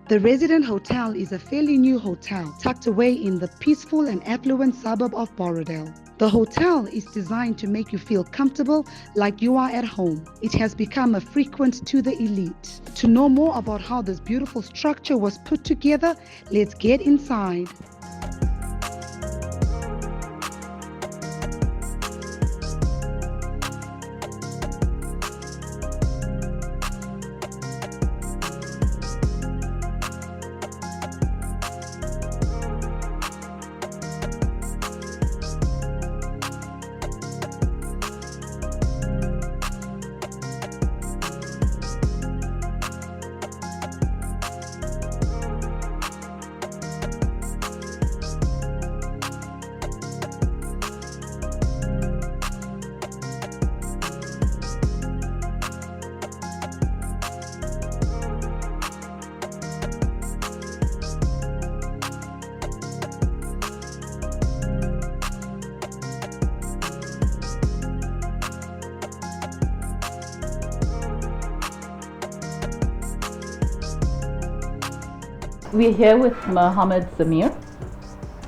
The Resident Hotel is a fairly new hotel tucked away in the peaceful and affluent suburb of Borrowdale. The hotel is designed to make you feel comfortable like you are at home. It has become a frequent to the elite. To know more about how this beautiful structure was put together, let's get inside. We're here with Mohammed Zamir,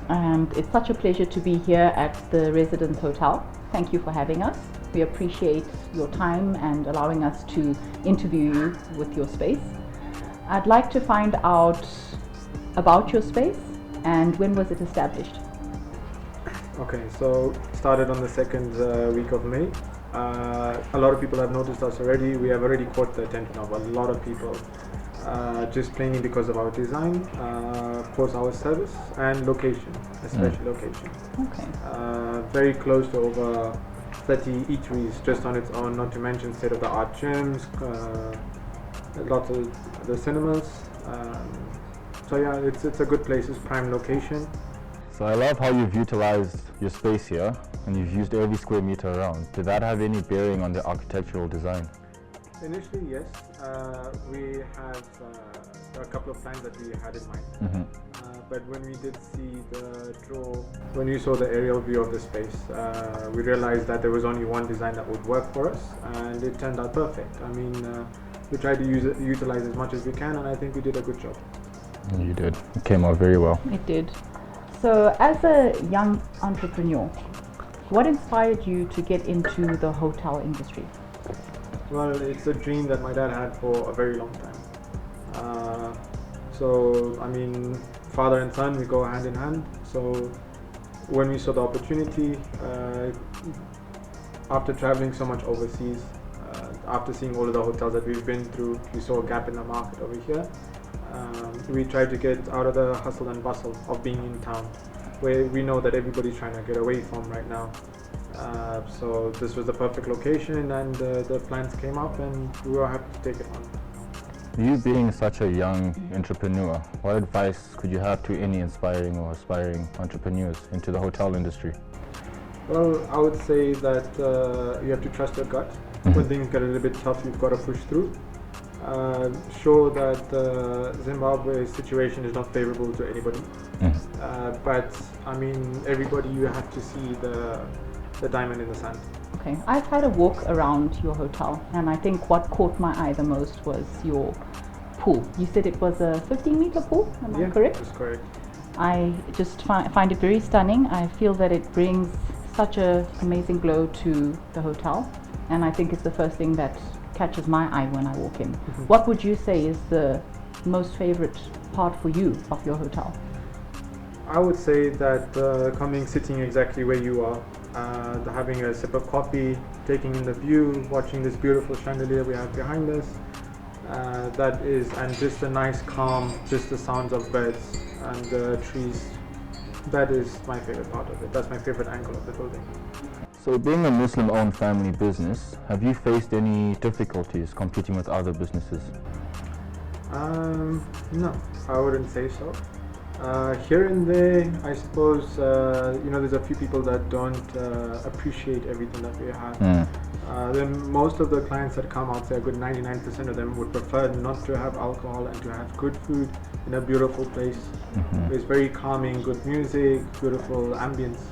and it's such a pleasure to be here at the Residence Hotel. Thank you for having us. We appreciate your time and allowing us to interview you with your space. I'd like to find out about your space and when was it established? Okay, so started on the second week of May. A lot of people have noticed us already. We have already caught the attention of a lot of people. Just plainly because of our design, of course our service and location, especially location. Okay. Very close to over 30 eateries just on its own, not to mention state-of-the-art gyms, lots of the cinemas. So yeah, it's a good place, it's prime location. So I love how you've utilized your space here and you've used every square meter around. Did that have any bearing on the architectural design? Initially, yes. We had a couple of plans that we had in mind. But when we did see when we saw the aerial view of the space, we realized that there was only one design that would work for us, and it turned out perfect. I mean, we tried to utilize as much as we can, and I think we did a good job. You did. It came out very well. It did. So as a young entrepreneur, what inspired you to get into the hotel industry? Well, it's a dream that my dad had for a very long time. So, I mean, father and son, we go hand in hand. So, when we saw the opportunity, after traveling so much overseas, after seeing all of the hotels that we've been through, we saw a gap in the market over here. We tried to get out of the hustle and bustle of being in town, where we know that everybody's trying to get away from right now. So this was the perfect location, and the plans came up, and we were happy to take it on. You being such a young entrepreneur, what advice could you have to any inspiring or aspiring entrepreneurs into the hotel industry? Well, I would say that you have to trust your gut. When things get a little bit tough, you've got to push through. Sure that Zimbabwe's situation is not favorable to anybody, but I mean, everybody, you have to see the diamond in the sand. Okay, I've had a walk around your hotel, and I think what caught my eye the most was your pool. You said it was a 15-meter pool, am I correct? That's correct. I just find it very stunning. I feel that it brings such an amazing glow to the hotel, and I think it's the first thing that catches my eye when I walk in. What would you say is the most favorite part for you of your hotel? I would say that sitting exactly where you are, having a sip of coffee, taking in the view, watching this beautiful chandelier we have behind us, and just a nice calm, just the sounds of birds and trees. That is my favorite part of it. That's my favorite angle of the building. So being a Muslim-owned family business, have you faced any difficulties competing with other businesses? No, I wouldn't say so. Here and there, I suppose, there's a few people that don't appreciate everything that we have. Then most of the clients that come out, say a good 99% of them would prefer not to have alcohol and to have good food in a beautiful place. It's very calming, good music, beautiful ambience,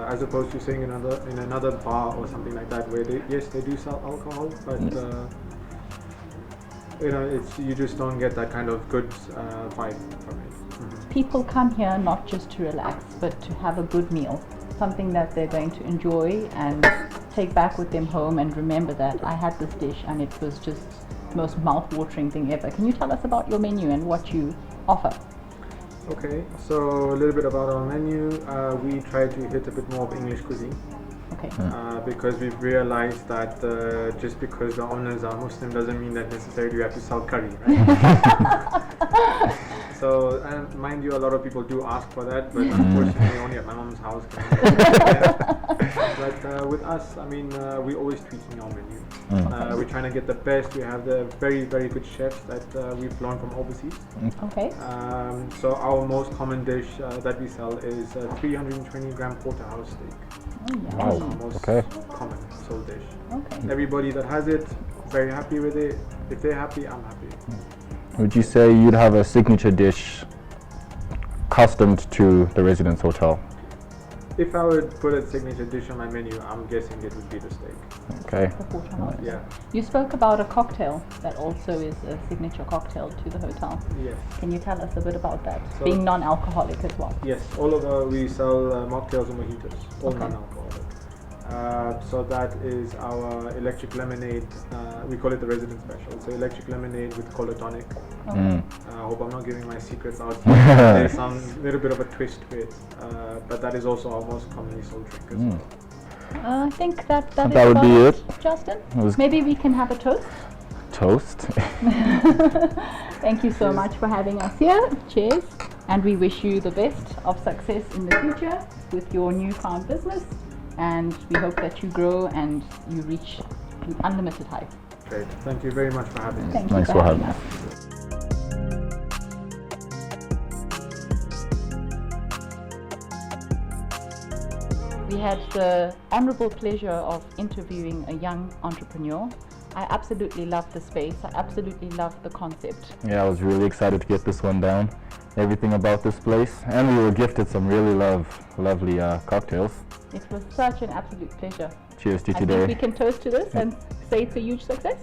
as opposed to saying in another bar or something like that, where they do sell alcohol, but you just don't get that kind of good vibe from it. People come here not just to relax, but to have a good meal, something that they're going to enjoy and take back with them home and remember that I had this dish and it was just the most mouth-watering thing ever. Can you tell us about your menu and what you offer? Okay, so a little bit about our menu. We try to hit a bit more of English cuisine. Okay. Because we've realized that just because the owners are Muslim doesn't mean that necessarily you have to sell curry, right? So, and mind you, a lot of people do ask for that, but unfortunately only at my mom's house. But with us, I mean, we're always tweaking our menu. We're trying to get the best. We have the very, very good chefs that we've learned from overseas. Okay. So our most common dish that we sell is a 320-gram porterhouse steak. Oh, Our most common sold dish. Okay. Everybody that has it, very happy with it. If they're happy, I'm happy. Would you say you'd have a signature dish customed to the Residence Hotel? If I would put a signature dish on my menu, I'm guessing it would be the steak. Okay. The porterhouse. Yeah. You spoke about a cocktail that also is a signature cocktail to the hotel. Yes. Can you tell us a bit about that? So- Being non-alcoholic as well. Yes. All of we sell mocktails and mojitos, all Okay. non-alcoholic. So that is our electric lemonade. We call it the resident special. So electric lemonade with cola tonic. Okay. I hope I'm not giving my secrets out. There's some little bit of a twist to it, but that is also our most commonly sold drink as well. I think that That is would be about it. Justin, Was- maybe we can have a toast. Toast. Thank you so much for having us here. Cheers. And we wish you the best of success in the future with your newfound business. And we hope that you grow and you reach unlimited height. Great. Thank you very much for having me. Thank Thanks you for for having having us. We had the honorable pleasure of interviewing a young entrepreneur. I absolutely love the space. I absolutely love the concept. Yeah, I was really excited to get this one down. Everything about this place, and we were gifted some really lovely cocktails. It was such an absolute pleasure. Cheers to I think we today. can toast to this and say it's a huge success.